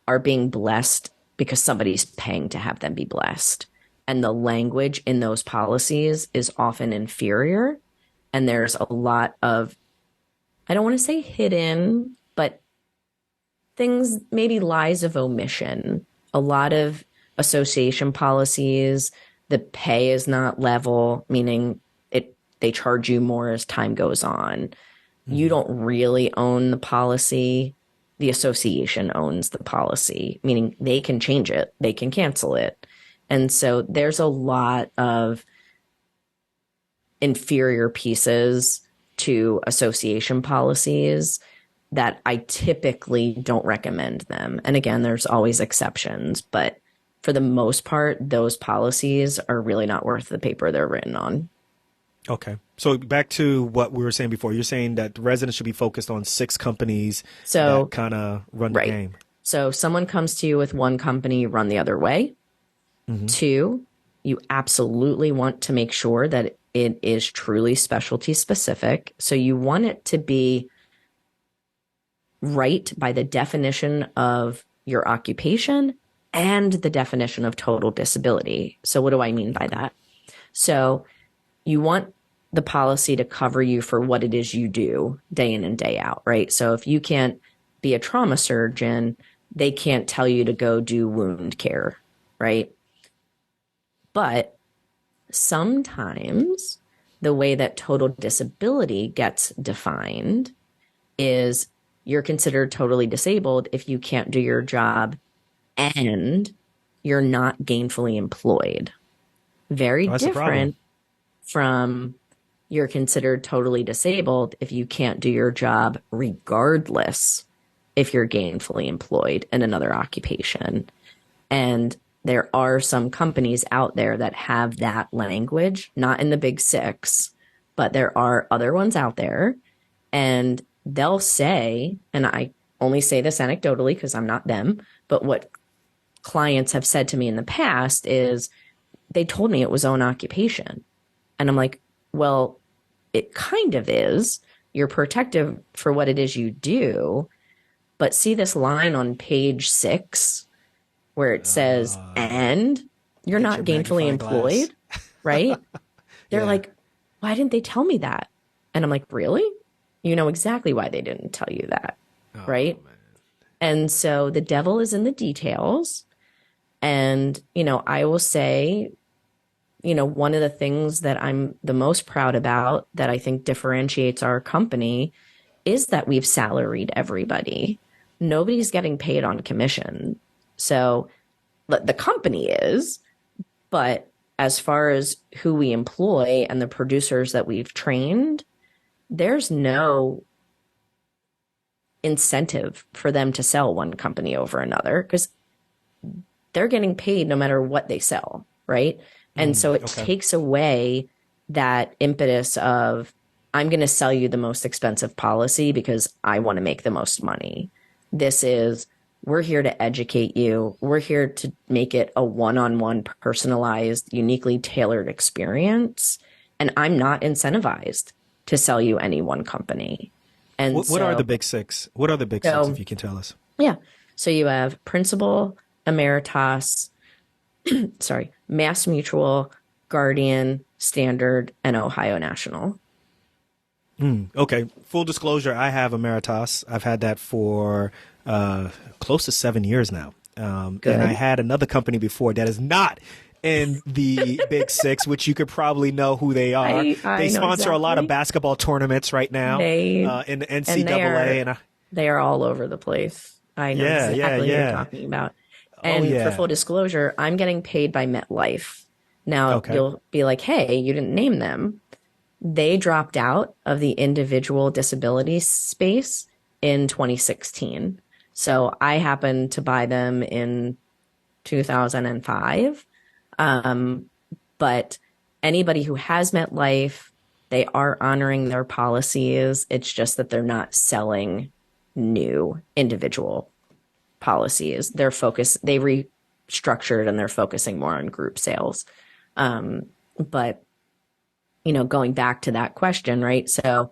are being blessed because somebody's paying to have them be blessed. And the language in those policies is often inferior. And there's a lot of, I don't want to say hidden, but things, maybe lies of omission. A lot of association policies, the pay is not level, meaning they charge you more as time goes on. You Hmm. don't really own the policy. The association owns the policy, meaning they can change it, they can cancel it. And so there's a lot of inferior pieces to association policies that I typically don't recommend them. And again, there's always exceptions, but for the most part, those policies are really not worth the paper they're written on. Okay. So back to what we were saying before. You're saying that the residents should be focused on 6 companies that So, kind of run the right. game. So someone comes to you with one company, run the other way. Hmm. 2, you absolutely want to make sure that it is truly specialty specific. So you want it to be right by the definition of your occupation and the definition of total disability. So what do I mean by that? So you want the policy to cover you for what it is you do day in and day out, right? So if you can't be a trauma surgeon, they can't tell you to go do wound care, right? But sometimes the way that total disability gets defined is you're considered totally disabled if you can't do your job and you're not gainfully employed. Very Oh, that's a problem. different from you're considered totally disabled if you can't do your job regardless if you're gainfully employed in another occupation. And there are some companies out there that have that language, not in the big six, but there are other ones out there. And they'll say, and I only say this anecdotally because I'm not them, but what clients have said to me in the past is they told me it was own occupation. And I'm like, well, it kind of is. You're protective for what it is you do. But see this line on page 6 where it says, and you're Get not your gainfully magnifying glass. employed, right? They're Yeah. like, why didn't they tell me that? And I'm like, really? You know exactly why they didn't tell you that, right? Man. And so the devil is in the details. And, I will say, one of the things that I'm the most proud about that I think differentiates our company is that we've salaried everybody. Nobody's getting paid on commission. So the company is, but as far as who we employ and the producers that we've trained, there's no incentive for them to sell one company over another because they're getting paid no matter what they sell, right? And so it Okay. takes away that impetus of, I'm going to sell you the most expensive policy because I want to make the most money. This is, we're here to educate you. We're here to make it a one-on-one, personalized, uniquely tailored experience. And I'm not incentivized to sell you any one company. And What are the big six? What are the big six, if you can tell us? yeah. So you have Principal, Emeritus, sorry, Mass Mutual, Guardian, Standard, and Ohio National. Okay. Full disclosure, I have Emeritus. I've had that for close to 7 years now. And I had another company before that is not in the big six, which you could probably know who they are. I They know sponsor a lot of exactly. basketball tournaments right now in the NCAA. They are all over the place. I know Yeah, exactly what you're yeah. talking about. Oh, And for yeah. full disclosure, I'm getting paid by MetLife. Now Okay. you'll be like, hey, you didn't name them. They dropped out of the individual disability space in 2016. So I happened to buy them in 2005. But anybody who has MetLife, they are honoring their policies. It's just that they're not selling new individual policies. They restructured and they're focusing more on group sales. But going back to that question, right? So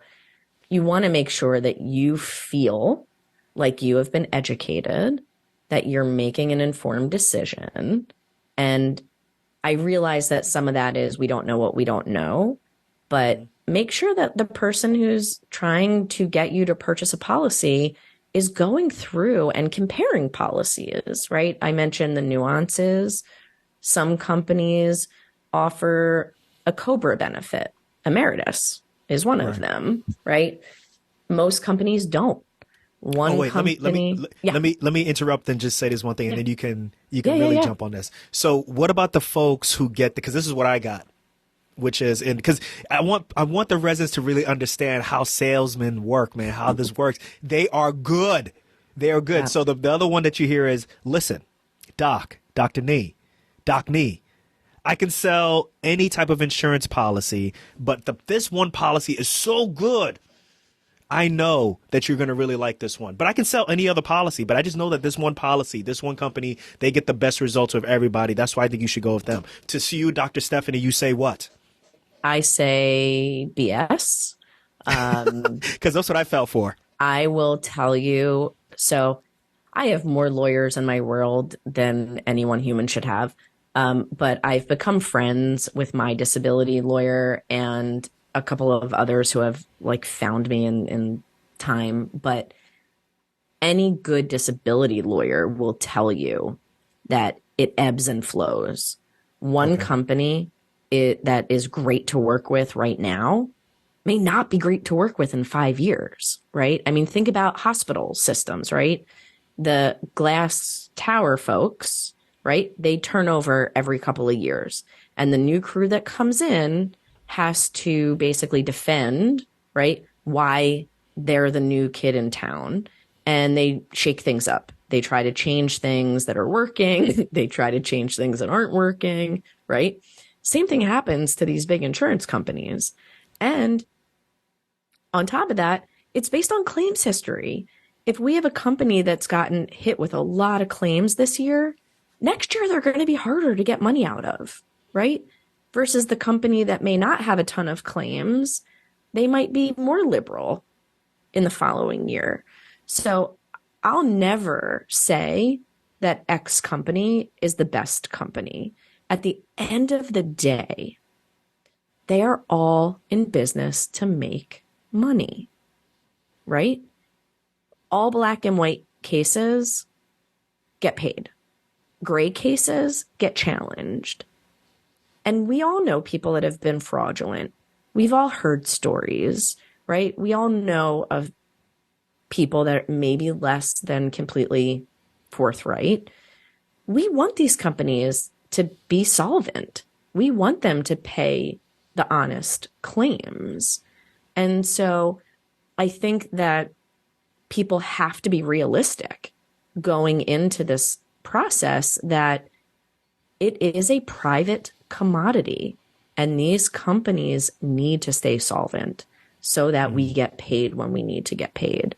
you want to make sure that you feel like you have been educated, that you're making an informed decision. And I realize that some of that is we don't know what we don't know, but make sure that the person who's trying to get you to purchase a policy is going through and comparing policies, right? I mentioned the nuances. Some companies offer a COBRA benefit. Emeritus is one of them, right? Most companies don't. Oh wait, Company, let me interrupt and just say this one thing, and then you can really yeah. jump on this. So, what about the folks who get because this is what I got, which is because I want the residents to really understand how salesmen work, man, how this works. They are good. They are good. Yeah. So the other one that you hear is, listen, Dr. Nee, I can sell any type of insurance policy, but this one policy is so good. I know that you're going to really like this one, but I can sell any other policy, but I just know that this one policy, this one company, they get the best results with everybody. That's why I think you should go with them. To see you, Dr. Stephanie, you say what? I say BS. Because that's what I felt for. I will tell you. So I have more lawyers in my world than anyone human should have. But I've become friends with my disability lawyer and a couple of others who have found me in time. But any good disability lawyer will tell you that it ebbs and flows. One company that is great to work with right now may not be great to work with in 5 years, right? I mean, think about hospital systems, right? The glass tower folks, right? They turn over every couple of years. And the new crew that comes in has to basically defend, right, why they're the new kid in town. And they shake things up. They try to change things that are working. They try to change things that aren't working, right? Same thing happens to these big insurance companies. And on top of that, it's based on claims history. If we have a company that's gotten hit with a lot of claims this year, next year they're going to be harder to get money out of, right? Versus the company that may not have a ton of claims, they might be more liberal in the following year. So I'll never say that X company is the best company. At the end of the day, they are all in business to make money, right? All black and white cases get paid. Gray cases get challenged. And we all know people that have been fraudulent. We've all heard stories, right? We all know of people that may be less than completely forthright. We want these companies to be solvent. We want them to pay the honest claims. And so I think that people have to be realistic going into this process, that it is a private commodity and these companies need to stay solvent so that we get paid when we need to get paid.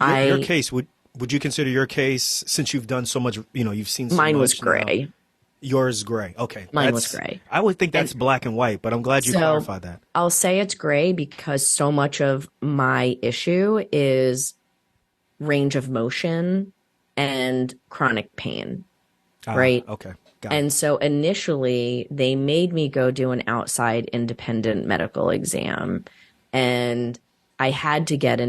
Your case, would you consider your case, since you've done so much, you've seen so much? Mine was gray. Now, yours is gray. Okay. Mine was gray. I would think that's black and white, but I'm glad you clarified that. I'll say it's gray because so much of my issue is range of motion and chronic pain, right? Okay. Got it. And so initially they made me go do an outside independent medical exam, and I had to get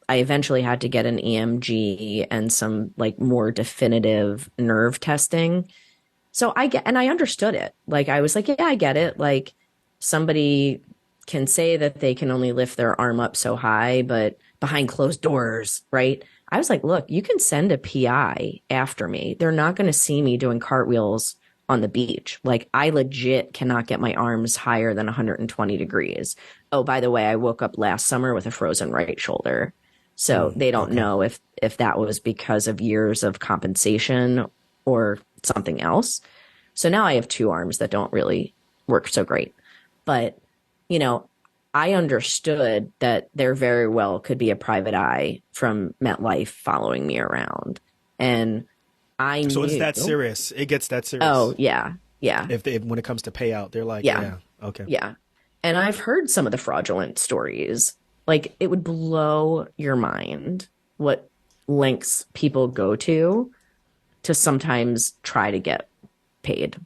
I eventually had to get an EMG and some like more definitive nerve testing. So I understood it. Like I was like, yeah, I get it. Like somebody can say that they can only lift their arm up so high, but behind closed doors, right? I was like, look, you can send a PI after me. They're not going to see me doing cartwheels on the beach. Like I legit cannot get my arms higher than 120 degrees. Oh, by the way, I woke up last summer with a frozen right shoulder. So they don't know if that was because of years of compensation or something else. So now I have two arms that don't really work so great. But, I understood that there very well could be a private eye from MetLife following me around. And I knew. So it's that serious. It gets that serious. Oh, yeah. Yeah. If when it comes to payout, they're like, yeah. Okay. Yeah. And I've heard some of the fraudulent stories. Like it would blow your mind what lengths people go to sometimes try to get paid.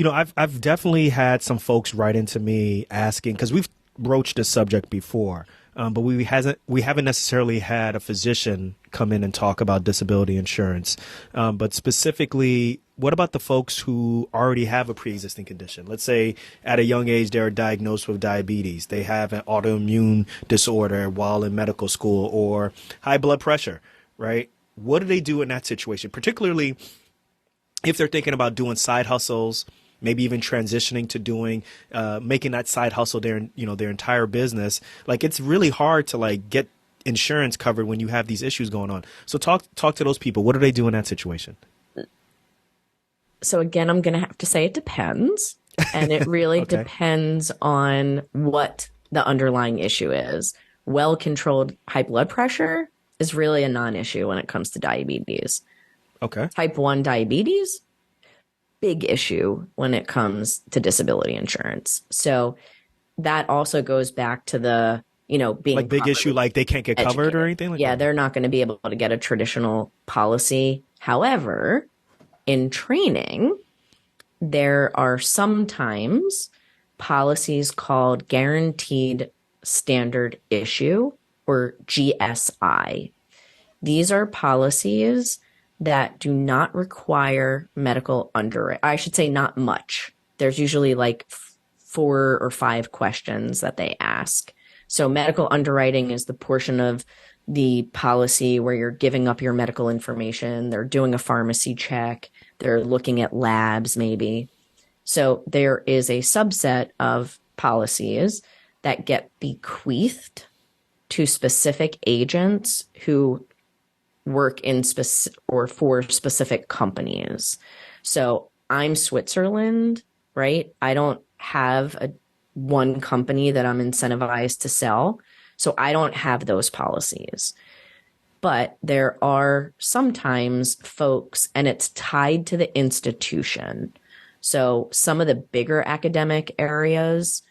I've definitely had some folks write into me asking, because we've broached this subject before, but we haven't necessarily had a physician come in and talk about disability insurance. But specifically, what about the folks who already have a pre-existing condition? Let's say at a young age, they're diagnosed with diabetes. They have an autoimmune disorder while in medical school, or high blood pressure, right? What do they do in that situation? Particularly if they're thinking about doing side hustles, maybe even transitioning to doing, making that side hustle their entire business. Like it's really hard to like get insurance covered when you have these issues going on. So talk to those people. What do they do in that situation? So again, I'm going to have to say it depends. And it really depends on what the underlying issue is. Well-controlled high blood pressure is really a non-issue when it comes to diabetes. Okay. Type 1 diabetes, big issue when it comes to disability insurance. So that also goes back to the, being like big issue, like they can't get covered educated. or anything like that? Yeah, they're not going to be able to get a traditional policy. However, in training, there are sometimes policies called guaranteed standard issue, or GSI. These are policies that do not require medical underwriting. I should say not much. There's usually like 4 or 5 questions that they ask. So medical underwriting is the portion of the policy where you're giving up your medical information. They're doing a pharmacy check. They're looking at labs maybe. So there is a subset of policies that get bequeathed to specific agents who work in specific or for specific companies. So I'm Switzerland, right? I don't have one company that I'm incentivized to sell. So I don't have those policies. But there are sometimes folks, and it's tied to the institution. So some of the bigger academic areas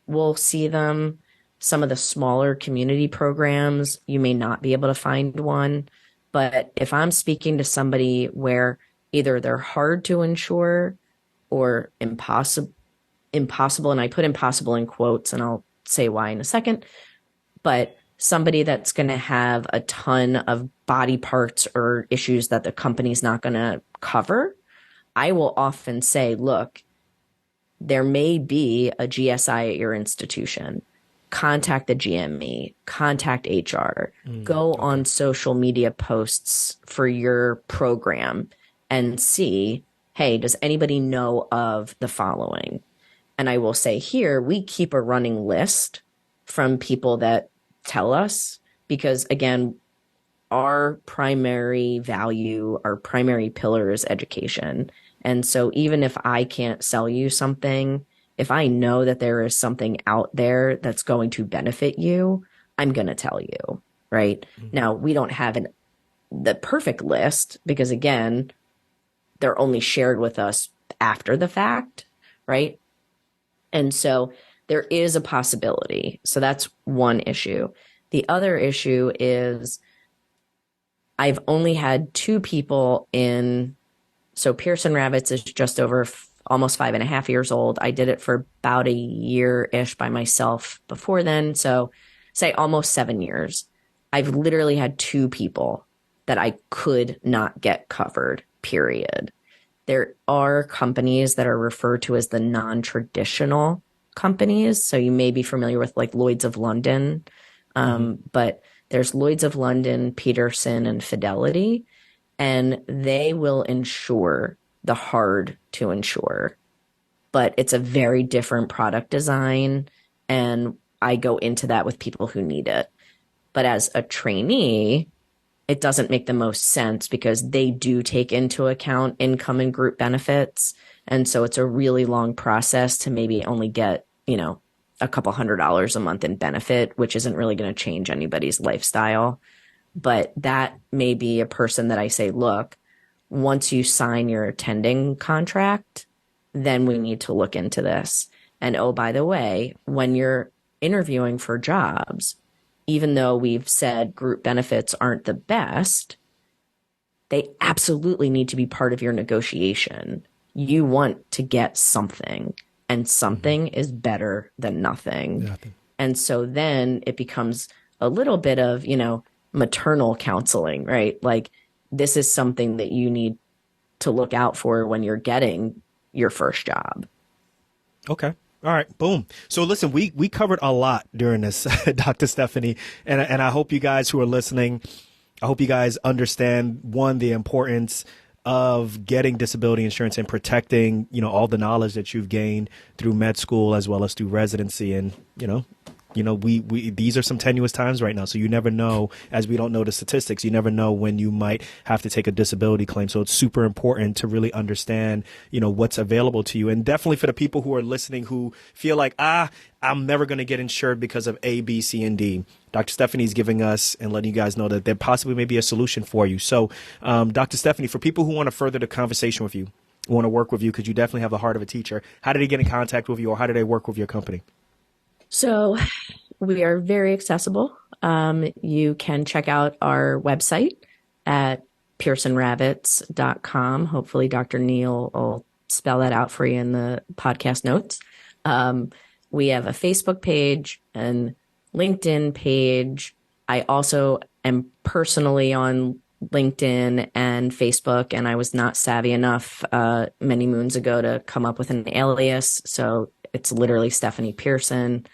will see them. Some of the smaller community programs, you may not be able to find one. But if I'm speaking to somebody where either they're hard to insure or impossible, and I put impossible in quotes, and I'll say why in a second, but somebody that's going to have a ton of body parts or issues that the company's not going to cover, I will often say, look, there may be a GSI at your institution. Contact the GME, contact HR, go on social media posts for your program and see, hey, does anybody know of the following? And I will say here, we keep a running list from people that tell us, because again, our primary value, our primary pillar is education. And so even if I can't sell you something, if I know that there is something out there that's going to benefit you, I'm going to tell you, right? Now, we don't have the perfect list because again, they're only shared with us after the fact, right? And so there is a possibility. So that's one issue. The other issue is I've only had two people so PearsonRavitz is just over almost 5.5 years old. I did it for about a year-ish by myself before then. So say almost 7 years. I've literally had two people that I could not get covered, period. There are companies that are referred to as the non-traditional companies. So you may be familiar with like Lloyd's of London, but there's Lloyd's of London, Pearson, and Fidelity, and they will insure the hard to insure. But it's a very different product design, and I go into that with people who need it. But as a trainee, it doesn't make the most sense because they do take into account income and group benefits. And so it's a really long process to maybe only get, a couple $100 a month in benefit, which isn't really going to change anybody's lifestyle. But that may be a person that I say, look, once you sign your attending contract, then we need to look into this. And oh, by the way, when you're interviewing for jobs, even though we've said group benefits aren't the best, they absolutely need to be part of your negotiation. You want to get something, and something is better than nothing. And so then it becomes a little bit of, maternal counseling, right? Like this is something that you need to look out for when you're getting your first job. Okay. All right. Boom. So listen, we covered a lot during this, Dr. Stephanie, and I hope you guys who are listening, I hope you guys understand, one, the importance of getting disability insurance and protecting, all the knowledge that you've gained through med school as well as through residency. And, we these are some tenuous times right now. So you never know, as we don't know the statistics, you never know when you might have to take a disability claim. So it's super important to really understand, what's available to you. And definitely for the people who are listening who feel like, I'm never going to get insured because of A, B, C, and D. Dr. Stephanie's giving us and letting you guys know that there possibly may be a solution for you. So, Dr. Stephanie, for people who want to further the conversation with you, who want to work with you, because you definitely have the heart of a teacher, how do they get in contact with you, or how do they work with your company? So we are very accessible. You can check out our website at PearsonRavitz.com. Hopefully Dr. Neal will spell that out for you in the podcast notes. We have a Facebook page and LinkedIn page. I also am personally on LinkedIn and Facebook, and I was not savvy enough many moons ago to come up with an alias. So it's literally Stephanie Pearson.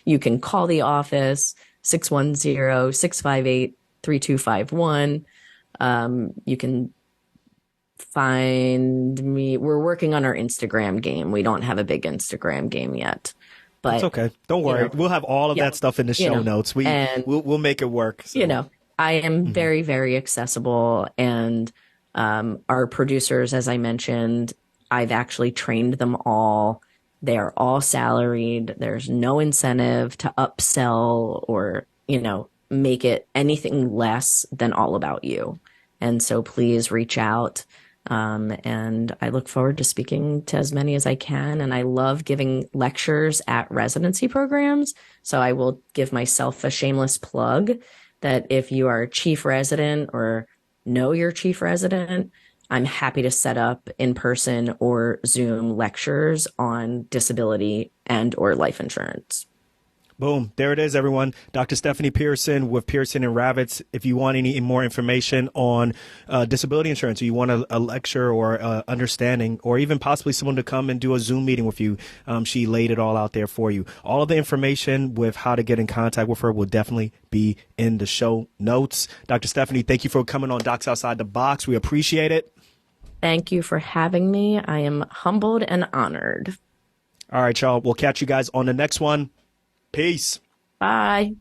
You can call the office, 610-658-3251. You can find me. We're working on our Instagram game. We don't have a big Instagram game yet. But it's okay. Don't worry. We'll have all of that stuff in the show notes. We'll make it work. So. I am Hmm. very, very accessible. And our producers, as I mentioned, I've actually trained them all. They are all salaried. There's no incentive to upsell or, make it anything less than all about you. And so please reach out. And I look forward to speaking to as many as I can. And I love giving lectures at residency programs. So I will give myself a shameless plug that if you are a chief resident or know your chief resident, I'm happy to set up in person or Zoom lectures on disability and or life insurance. Boom. There it is, everyone. Dr. Stephanie Pearson with Pearson and Ravitz. If you want any more information on disability insurance, or you want a lecture or understanding, or even possibly someone to come and do a Zoom meeting with you, she laid it all out there for you. All of the information with how to get in contact with her will definitely be in the show notes. Dr. Stephanie, thank you for coming on Docs Outside the Box. We appreciate it. Thank you for having me. I am humbled and honored. All right, y'all. We'll catch you guys on the next one. Peace. Bye.